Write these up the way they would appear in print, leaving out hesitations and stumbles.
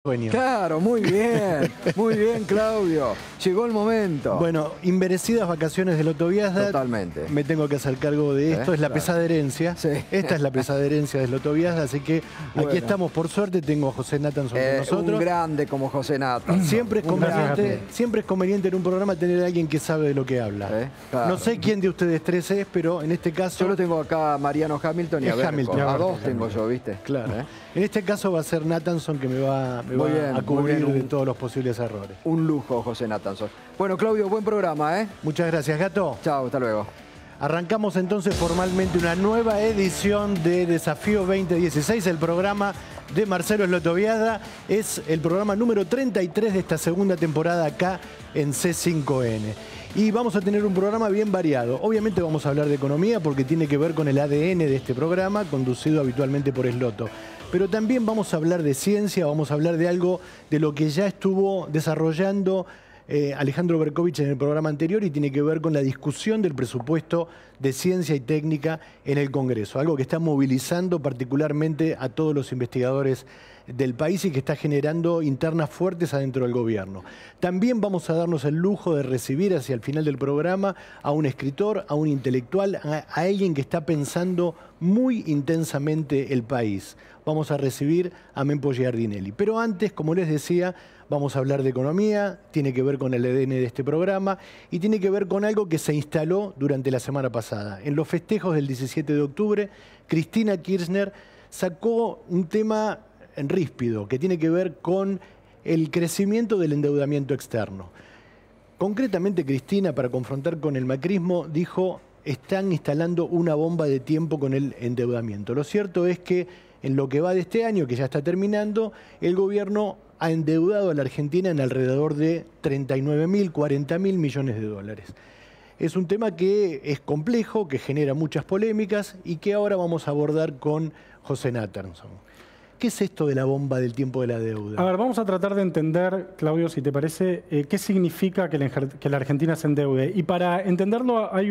Sueño. Claro, muy bien, Claudio. Llegó el momento. Bueno, inmerecidas vacaciones del Loto Viazda. Totalmente. Me tengo que hacer cargo de esto. Es la pesada herencia. Sí. Esta es la pesada herencia del Loto Viazda, así que aquí estamos. Por suerte tengo a José Nathanson con nosotros. Un grande como José Nathanson. Siempre es conveniente en un programa tener a alguien que sabe de lo que habla. Claro. No sé quién de ustedes tres es, pero en este caso... Yo lo tengo acá a Mariano Hamilton y a Berco. A dos tengo yo, ¿viste? Claro. En este caso va a ser Nathanson que me va a cubrir de todos los posibles errores. Un lujo, José Nathanson. Bueno, Claudio, buen programa, ¿eh? Muchas gracias, Gato. Chao, hasta luego. Arrancamos entonces formalmente una nueva edición de Desafío 2016, el programa de Marcelo Loto Viazda. Es el programa número 33 de esta segunda temporada acá en C5N. Y vamos a tener un programa bien variado. Obviamente vamos a hablar de economía porque tiene que ver con el ADN de este programa, conducido habitualmente por Sloto. Pero también vamos a hablar de ciencia, vamos a hablar de algo de lo que ya estuvo desarrollando Alejandro Berkovich en el programa anterior y tiene que ver con la discusión del presupuesto de ciencia y técnica en el Congreso. Algo que está movilizando particularmente a todos los investigadores del país y que está generando internas fuertes adentro del gobierno. También vamos a darnos el lujo de recibir hacia el final del programa a un escritor, a un intelectual, a alguien que está pensando muy intensamente el país. Vamos a recibir a Mempo Giardinelli. Pero antes, como les decía, vamos a hablar de economía, tiene que ver con el ADN de este programa y tiene que ver con algo que se instaló durante la semana pasada. En los festejos del 17 de octubre, Cristina Kirchner sacó un tema ríspido que tiene que ver con el crecimiento del endeudamiento externo. Concretamente, Cristina, para confrontar con el macrismo, dijo: están instalando una bomba de tiempo con el endeudamiento. Lo cierto es que en lo que va de este año, que ya está terminando, el gobierno ha endeudado a la Argentina en alrededor de 39.000, 40.000 millones de dólares. Es un tema que es complejo, que genera muchas polémicas y que ahora vamos a abordar con José Nathanson. ¿Qué es esto de la bomba del tiempo de la deuda? A ver, vamos a tratar de entender, Claudio, si te parece, qué significa que la Argentina se endeude. Y para entenderlo hay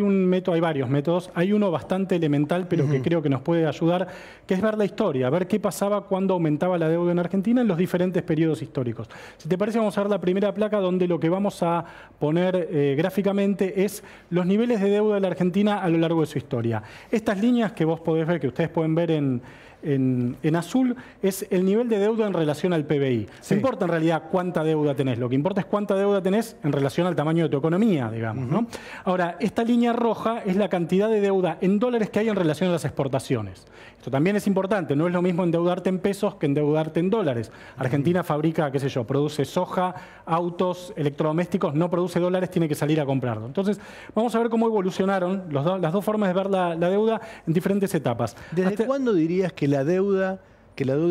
varios métodos. Hay uno bastante elemental, pero que creo que nos puede ayudar, que es ver la historia, ver qué pasaba cuando aumentaba la deuda en Argentina en los diferentes periodos históricos. Si te parece, vamos a ver la primera placa donde lo que vamos a poner gráficamente es los niveles de deuda de la Argentina a lo largo de su historia. Estas líneas que vos podés ver, que ustedes pueden ver en azul, es el nivel de deuda en relación al PBI. Sí. No importa en realidad cuánta deuda tenés, lo que importa es cuánta deuda tenés en relación al tamaño de tu economía, digamos, ¿no? Ahora, esta línea roja es la cantidad de deuda en dólares que hay en relación a las exportaciones. Esto también es importante, no es lo mismo endeudarte en pesos que endeudarte en dólares. Argentina fabrica, qué sé yo, produce soja, autos, electrodomésticos, no produce dólares, tiene que salir a comprarlo. Entonces, vamos a ver cómo evolucionaron las dos formas de ver la deuda en diferentes etapas. ¿Desde cuándo dirías que la deuda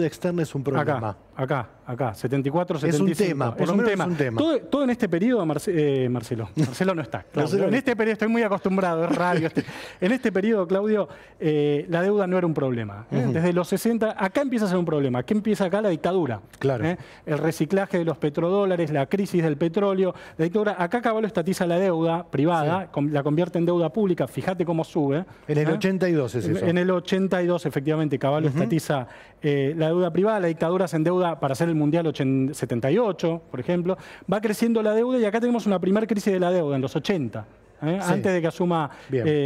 externa es un problema? Acá, 74, 75. Es un tema, por lo menos es un tema. Todo en este periodo, Marcelo no está. Claudio. En este periodo, estoy muy acostumbrado, es radio. En este periodo, Claudio, la deuda no era un problema. Desde los 60, acá empieza a ser un problema. ¿Qué empieza acá? La dictadura. Claro. El reciclaje de los petrodólares, la crisis del petróleo, la dictadura. Acá Caballo estatiza la deuda privada, la convierte en deuda pública. Fíjate cómo sube. En el 82 es eso. En el 82, efectivamente, Caballo estatiza la deuda privada. La dictadura se endeuda para hacer el Mundial 78, por ejemplo. Va creciendo la deuda y acá tenemos una primera crisis de la deuda en los 80. Antes de que asuma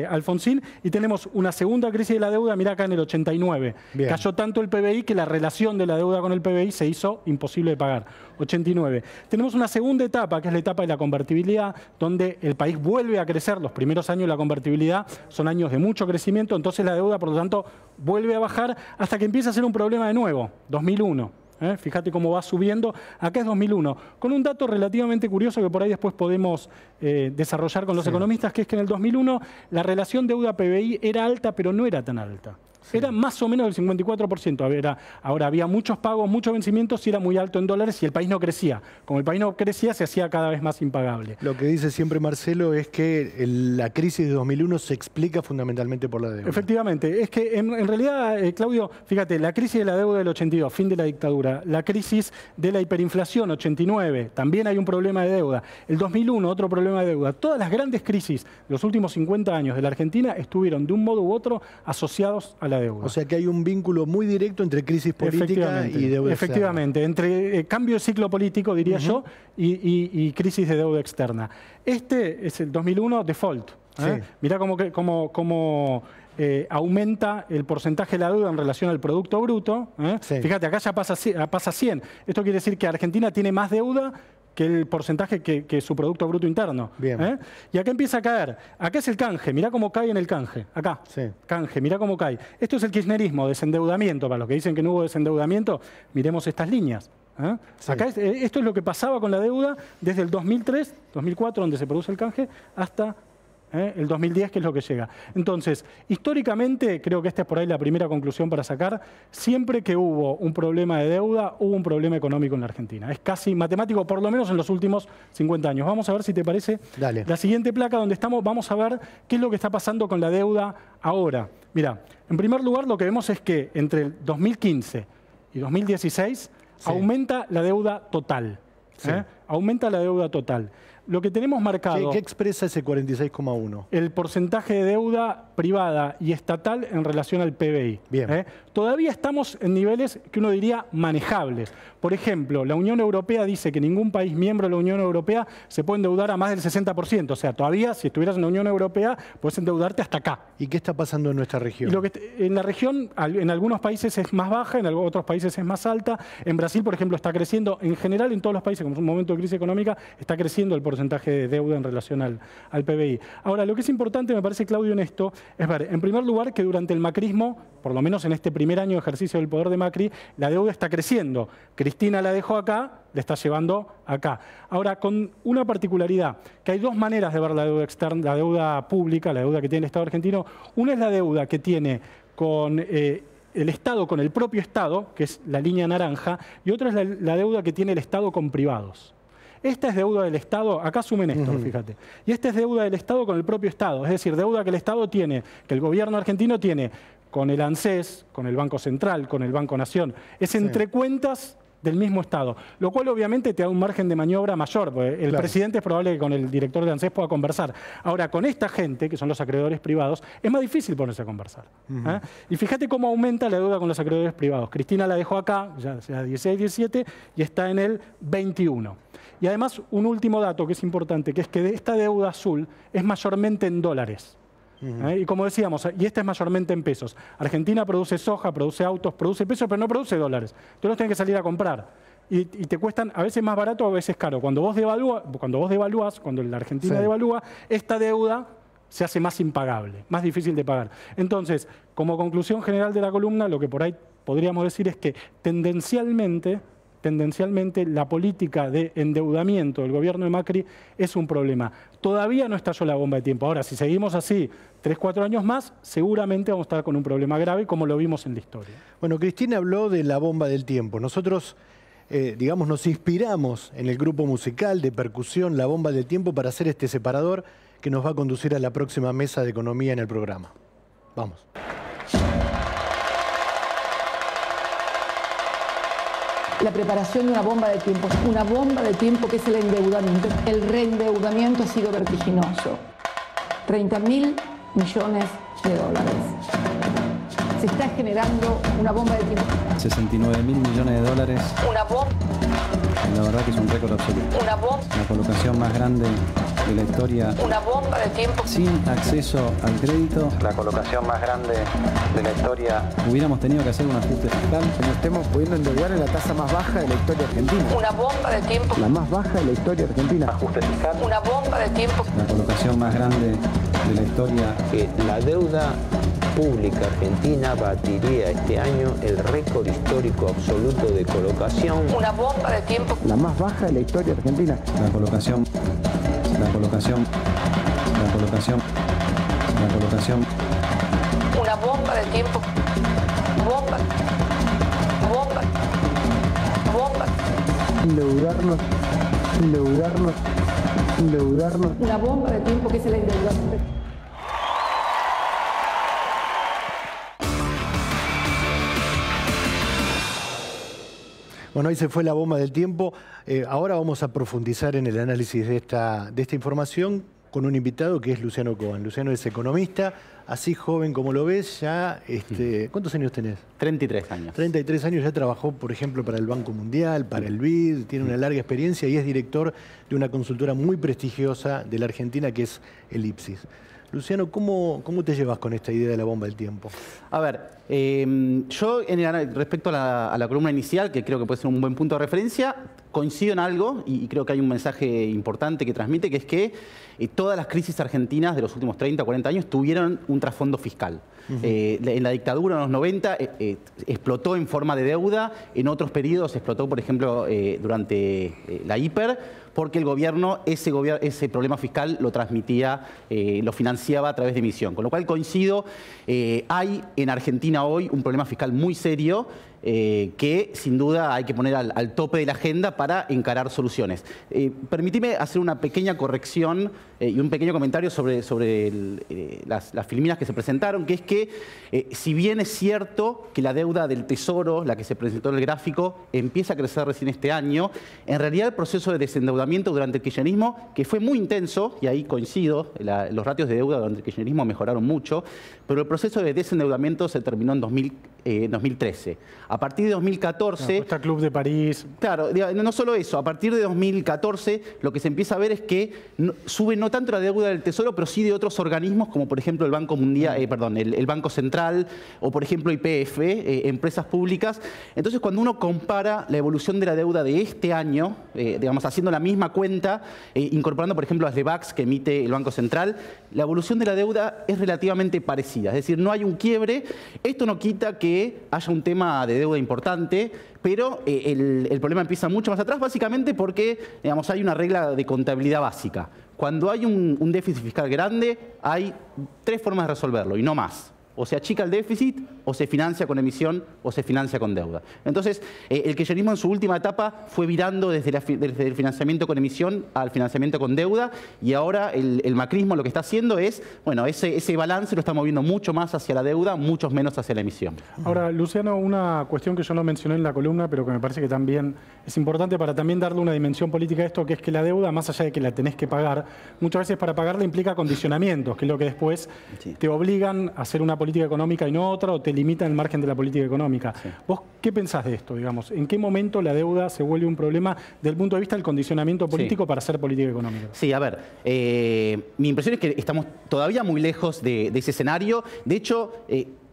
Alfonsín, y tenemos una segunda crisis de la deuda, mirá acá en el 89. Cayó tanto el PBI que la relación de la deuda con el PBI se hizo imposible de pagar. 89. Tenemos una segunda etapa, que es la etapa de la convertibilidad, donde el país vuelve a crecer. Los primeros años de la convertibilidad son años de mucho crecimiento, entonces la deuda, por lo tanto, vuelve a bajar hasta que empieza a ser un problema de nuevo, 2001. Fíjate cómo va subiendo. Acá es 2001, con un dato relativamente curioso que por ahí después podemos desarrollar con los economistas, que es que en el 2001 la relación deuda-PBI era alta, pero no era tan alta. Era más o menos del 54%. Ahora había muchos pagos, muchos vencimientos y era muy alto en dólares y el país no crecía. Como el país no crecía, se hacía cada vez más impagable. Lo que dice siempre Marcelo es que la crisis de 2001 se explica fundamentalmente por la deuda. Efectivamente. Es que en realidad, Claudio, fíjate, la crisis de la deuda del 82, fin de la dictadura, la crisis de la hiperinflación, 89, también hay un problema de deuda. El 2001, otro problema de deuda. Todas las grandes crisis de los últimos 50 años de la Argentina estuvieron de un modo u otro asociados a la la deuda. O sea que hay un vínculo muy directo entre crisis política y deuda Efectivamente, entre cambio de ciclo político, diría yo, y crisis de deuda externa. Este es el 2001 default. Sí. Mirá cómo aumenta el porcentaje de la deuda en relación al Producto Bruto. Sí. Fíjate, acá ya pasa 100. Esto quiere decir que Argentina tiene más deuda que el porcentaje que su Producto Bruto Interno. Bien. Y acá empieza a caer. Acá es el canje, mirá cómo cae en el canje. Acá, Sí. canje, mirá cómo cae. Esto es el kirchnerismo, desendeudamiento. Para los que dicen que no hubo desendeudamiento, miremos estas líneas. Sí. Acá esto es lo que pasaba con la deuda desde el 2003, 2004, donde se produce el canje, hasta el 2010, que es lo que llega. Entonces, históricamente, creo que esta es por ahí la primera conclusión para sacar, siempre que hubo un problema de deuda, hubo un problema económico en la Argentina. Es casi matemático, por lo menos en los últimos 50 años. Vamos a ver si te parece. Dale. La siguiente placa donde estamos, vamos a ver qué es lo que está pasando con la deuda ahora. Mira, en primer lugar, lo que vemos es que entre el 2015 y 2016 aumenta la deuda total. Sí. Aumenta la deuda total. Lo que tenemos marcado... ¿Qué expresa ese 46,1? El porcentaje de deuda privada y estatal en relación al PBI. Bien. Todavía estamos en niveles que uno diría manejables. Por ejemplo, la Unión Europea dice que ningún país miembro de la Unión Europea se puede endeudar a más del 60%. O sea, todavía, si estuvieras en la Unión Europea, puedes endeudarte hasta acá. ¿Y qué está pasando en nuestra región? Y en la región, en algunos países es más baja, en otros países es más alta. En Brasil, por ejemplo, está creciendo. En general, en todos los países, como es un momento de crisis económica, está creciendo el porcentaje de deuda en relación al PBI. Ahora, lo que es importante, me parece, Claudio, en esto, es ver, en primer lugar, que durante el macrismo, por lo menos en este primer año de ejercicio del poder de Macri, la deuda está creciendo. Cristina la dejó acá, la está llevando acá. Ahora, con una particularidad, que hay dos maneras de ver la deuda externa, la deuda pública, la deuda que tiene el Estado argentino. Una es la deuda que tiene con el Estado, con el propio Estado, que es la línea naranja, y otra es la deuda que tiene el Estado con privados. Esta es deuda del Estado, acá asumen esto, fíjate. Y esta es deuda del Estado con el propio Estado, es decir, deuda que el Estado tiene, que el gobierno argentino tiene con el ANSES, con el Banco Central, con el Banco Nación. Es entre cuentas del mismo Estado, lo cual obviamente te da un margen de maniobra mayor, porque el presidente es probable que con el director de ANSES pueda conversar. Ahora, con esta gente, que son los acreedores privados, es más difícil ponerse a conversar. Y fíjate cómo aumenta la deuda con los acreedores privados. Cristina la dejó acá, ya sea 16, 17, y está en el 21. Y además, un último dato que es importante, que es que esta deuda azul es mayormente en dólares. Y como decíamos, y esta es mayormente en pesos. Argentina produce soja, produce autos, produce pesos, pero no produce dólares. Tú los tienes que salir a comprar. Y te cuestan a veces más barato, a veces caro. Cuando vos devalúas, cuando la Argentina devalúa, esta deuda se hace más impagable, más difícil de pagar. Entonces, como conclusión general de la columna, lo que por ahí podríamos decir es que tendencialmente la política de endeudamiento del gobierno de Macri es un problema. Todavía no estalló la bomba de tiempo. Ahora, si seguimos así 3, 4 años más, seguramente vamos a estar con un problema grave, como lo vimos en la historia. Bueno, Cristina habló de la bomba del tiempo. Nosotros, digamos, nos inspiramos en el grupo musical de percusión La Bomba del Tiempo para hacer este separador que nos va a conducir a la próxima mesa de economía en el programa. Vamos. La preparación de una bomba de tiempo, una bomba de tiempo que es el endeudamiento. El reendeudamiento ha sido vertiginoso. 30.000 millones de dólares. Se está generando una bomba de tiempo. 69.000 millones de dólares. Una bomba. La verdad que es un récord absoluto. Una bomba. La colocación más grande de la historia. Una bomba de tiempo. Sin acceso al crédito. La colocación más grande de la historia. Hubiéramos tenido que hacer un ajuste fiscal. Que nos estemos pudiendo endeudar en la tasa más baja de la historia argentina. Una bomba de tiempo. La más baja de la historia argentina. Ajuste fiscal. Una bomba de tiempo. La colocación más grande de la historia. Que la deuda pública argentina batiría este año el récord histórico absoluto de colocación. Una bomba de tiempo. La más baja de la historia argentina. La colocación. La colocación. La colocación. La colocación. Una bomba de tiempo. Bomba. Bomba. Bomba. Endeudarnos. Endeudarnos. Endeudarnos. Una bomba de tiempo que es el endeudamiento. Bueno, ahí se fue la bomba del tiempo. Ahora vamos a profundizar en el análisis de esta información con un invitado que es Luciano Cobán. Luciano es economista, así joven como lo ves, ya... ¿Cuántos años tenés? 33 años. 33 años, ya trabajó, por ejemplo, para el Banco Mundial, para el BID, tiene una larga experiencia y es director de una consultora muy prestigiosa de la Argentina que es el IPSIS. Luciano, ¿cómo te llevas con esta idea de la bomba del tiempo? A ver, yo respecto a la columna inicial, que creo que puede ser un buen punto de referencia, coincido en algo y creo que hay un mensaje importante que transmite, que es que todas las crisis argentinas de los últimos 30 o 40 años tuvieron un trasfondo fiscal. En la dictadura en los 90 explotó en forma de deuda, en otros periodos explotó, por ejemplo, durante la hiper, porque el gobierno, ese problema fiscal lo transmitía, lo financiaba a través de emisión. Con lo cual coincido, hay en Argentina hoy un problema fiscal muy serio que sin duda hay que poner al tope de la agenda para encarar soluciones. Permíteme hacer una pequeña corrección y un pequeño comentario sobre las filminas que se presentaron, que es que si bien es cierto que la deuda del Tesoro, la que se presentó en el gráfico, empieza a crecer recién este año, en realidad el proceso de desendeudamiento durante el kirchnerismo, que fue muy intenso, y ahí coincido, los ratios de deuda durante el kirchnerismo mejoraron mucho, pero el proceso de desendeudamiento se terminó en 2013. A partir de 2014... Está Club de París. Claro, no solo eso, a partir de 2014 lo que se empieza a ver es que sube no tanto la deuda del Tesoro, pero sí de otros organismos, como por ejemplo el Banco Mundial, el Banco Central, o por ejemplo YPF, empresas públicas. Entonces, cuando uno compara la evolución de la deuda de este año, digamos, haciendo la misma cuenta, incorporando por ejemplo las LEBACs que emite el Banco Central, la evolución de la deuda es relativamente parecida. Es decir, no hay un quiebre. Esto no quita que haya un tema de deuda importante, pero el problema empieza mucho más atrás, básicamente porque, digamos, hay una regla de contabilidad básica. Cuando hay un déficit fiscal grande, hay 3 formas de resolverlo, y no más. O se achica el déficit, o se financia con emisión, o se financia con deuda. Entonces, el kirchnerismo en su última etapa fue virando desde el financiamiento con emisión al financiamiento con deuda, y ahora el macrismo lo que está haciendo es, bueno, ese balance lo está moviendo mucho más hacia la deuda, mucho menos hacia la emisión. Ahora, Luciano, una cuestión que yo no mencioné en la columna, pero que me parece que también es importante para también darle una dimensión política a esto, que es que la deuda, más allá de que la tenés que pagar, muchas veces para pagarla implica condicionamientos, que es lo que después te obligan a hacer una política económica y no otra, o te limitan el margen de la política económica. Sí. ¿Vos qué pensás de esto, digamos? ¿En qué momento la deuda se vuelve un problema desde el punto de vista del condicionamiento político para hacer política económica? Sí, a ver, mi impresión es que estamos todavía muy lejos de ese escenario. De hecho,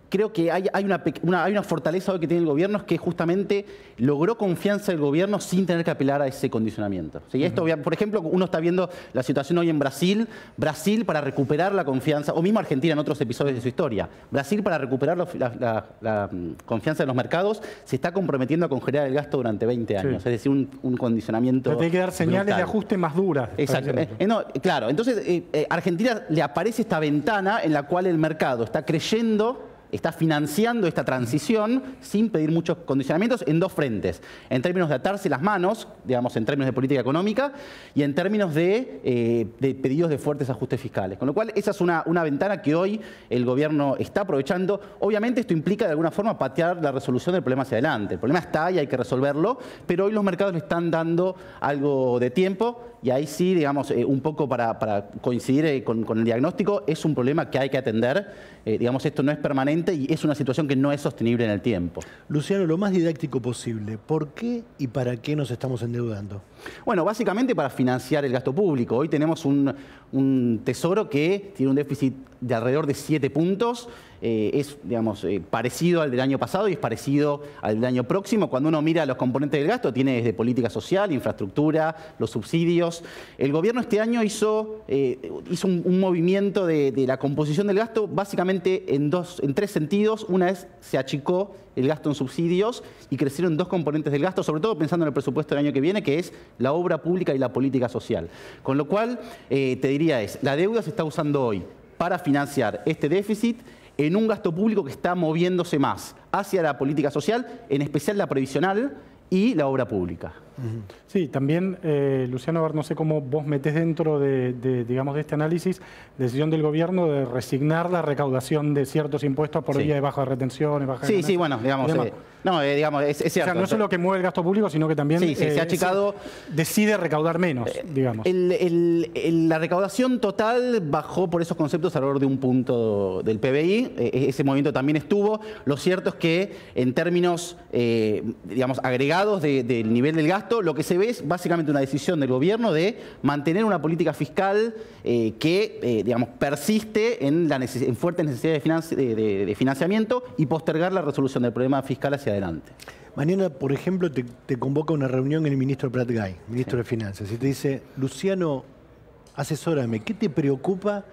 creo que hay una fortaleza hoy que tiene el gobierno, es que justamente logró confianza del gobierno sin tener que apelar a ese condicionamiento. ¿Sí? Esto, por ejemplo, uno está viendo la situación hoy en Brasil. Brasil, para recuperar la confianza, o mismo Argentina en otros episodios de su historia, Brasil, para recuperar la confianza de los mercados, se está comprometiendo a congelar el gasto durante 20 años. Sí. Es decir, un condicionamiento. Pero tiene que dar señales brutal de ajuste más duras. Exacto. No, claro, entonces Argentina le aparece esta ventana en la cual el mercado está creyendo, está financiando esta transición sin pedir muchos condicionamientos en 2 frentes. En términos de atarse las manos, digamos, en términos de política económica, y en términos de pedidos de fuertes ajustes fiscales. Con lo cual, esa es una ventana que hoy el gobierno está aprovechando. Obviamente, esto implica de alguna forma patear la resolución del problema hacia adelante. El problema está y hay que resolverlo, pero hoy los mercados le están dando algo de tiempo. Y ahí sí, digamos, un poco para coincidir con el diagnóstico, es un problema que hay que atender. Digamos, esto no es permanente y es una situación que no es sostenible en el tiempo. Luciano, lo más didáctico posible, ¿por qué y para qué nos estamos endeudando? Bueno, básicamente para financiar el gasto público. Hoy tenemos un tesoro que tiene un déficit de alrededor de 7 puntos. Es, digamos, parecido al del año pasado y es parecido al del año próximo. Cuando uno mira los componentes del gasto, tiene desde política social, infraestructura, los subsidios. El gobierno este año hizo un movimiento de la composición del gasto básicamente en 3 sentidos. Una es, se achicó el gasto en subsidios y crecieron 2 componentes del gasto, sobre todo pensando en el presupuesto del año que viene, que es la obra pública y la política social. Con lo cual, te diría la deuda se está usando hoy para financiar este déficit en un gasto público que está moviéndose más hacia la política social, en especial la previsional y la obra pública. Sí, también, Luciano, a ver, no sé cómo vos metés dentro digamos, de este análisis decisión del gobierno de resignar la recaudación de ciertos impuestos por vía de baja retenciones, baja sí, bueno, digamos, No, digamos, es cierto. O sea, no es solo que mueve el gasto público, sino que también se ha achicado. Decide recaudar menos, digamos. La recaudación total bajó por esos conceptos alrededor de 1 punto del PBI. Ese movimiento también estuvo. Lo cierto es que en términos, digamos, agregados del nivel del gasto, lo que se ve es básicamente una decisión del gobierno de mantener una política fiscal que, digamos, persiste en fuertes necesidades de financiamiento y postergar la resolución del problema fiscal hacia adelante. Mañana, por ejemplo, te convoca una reunión el ministro Prat-Gay, ministro de Finanzas, y te dice, Luciano, asesórame, ¿qué te preocupa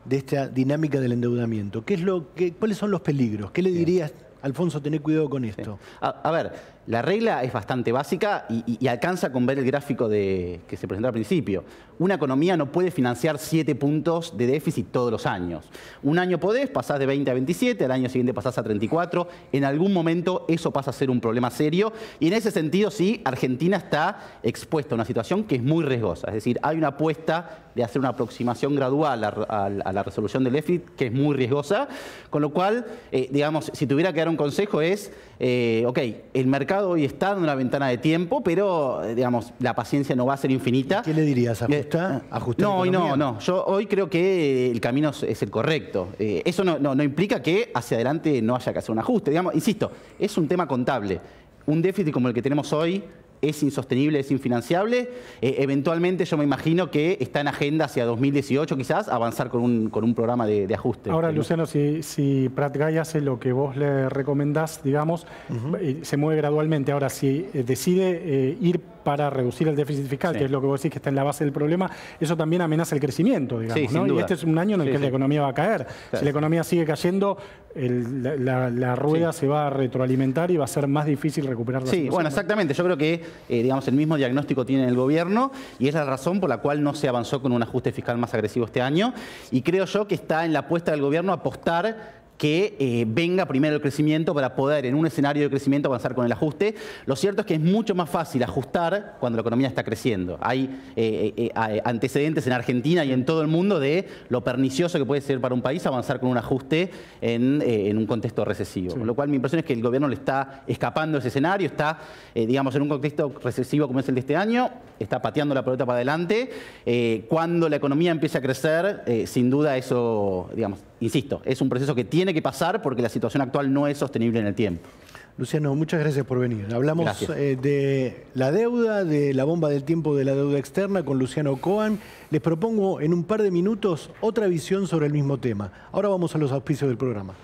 de esta dinámica del endeudamiento? ¿Cuáles son los peligros? ¿Qué le dirías, Alfonso, tené cuidado con esto? Sí. A ver, la regla es bastante básica y alcanza con ver el gráfico que se presentó al principio. Una economía no puede financiar 7 puntos de déficit todos los años. Un año podés, pasás de 20 a 27, al año siguiente pasás a 34. En algún momento eso pasa a ser un problema serio. Y en ese sentido, sí, Argentina está expuesta a una situación que es muy riesgosa. Es decir, hay una apuesta de hacer una aproximación gradual a la resolución del déficit que es muy riesgosa. Con lo cual, digamos, si tuviera que dar un consejo es, ok, el mercado hoy está en una ventana de tiempo, pero, digamos, la paciencia no va a ser infinita. ¿Qué le dirías? ¿Ajustar No. Yo hoy creo que el camino es el correcto. Eso no implica que hacia adelante no haya que hacer un ajuste. Digamos, insisto, es un tema contable. Un déficit como el que tenemos hoy es insostenible, es infinanciable. Eventualmente yo me imagino que está en agenda hacia 2018 quizás avanzar con un programa de ajuste. Ahora, Luciano, si Prat-Gay hace lo que vos le recomendás, digamos, se mueve gradualmente. Ahora, si decide ir para reducir el déficit fiscal, que es lo que vos decís que está en la base del problema, eso también amenaza el crecimiento, digamos, ¿no? Y este es un año en el que la economía va a caer. Claro. Si la economía sigue cayendo, la rueda se va a retroalimentar y va a ser más difícil recuperar la situación. Bueno, exactamente. Yo creo que, digamos, el mismo diagnóstico tiene el gobierno y es la razón por la cual no se avanzó con un ajuste fiscal más agresivo este año. Y creo yo que está en la apuesta del gobierno apostar que venga primero el crecimiento para poder, en un escenario de crecimiento, avanzar con el ajuste. Lo cierto es que es mucho más fácil ajustar cuando la economía está creciendo. Hay antecedentes en Argentina y en todo el mundo de lo pernicioso que puede ser para un país avanzar con un ajuste en un contexto recesivo. Con lo cual mi impresión es que el gobierno le está escapando ese escenario, está, digamos, en un contexto recesivo como es el de este año, está pateando la pelota para adelante. Cuando la economía empiece a crecer, sin duda eso, digamos, insisto, es un proceso que tiene que pasar porque la situación actual no es sostenible en el tiempo. Luciano, muchas gracias por venir. Hablamos de la deuda, de la bomba del tiempo de la deuda externa con Luciano Cohen. Les propongo en un par de minutos otra visión sobre el mismo tema. Ahora vamos a los auspicios del programa.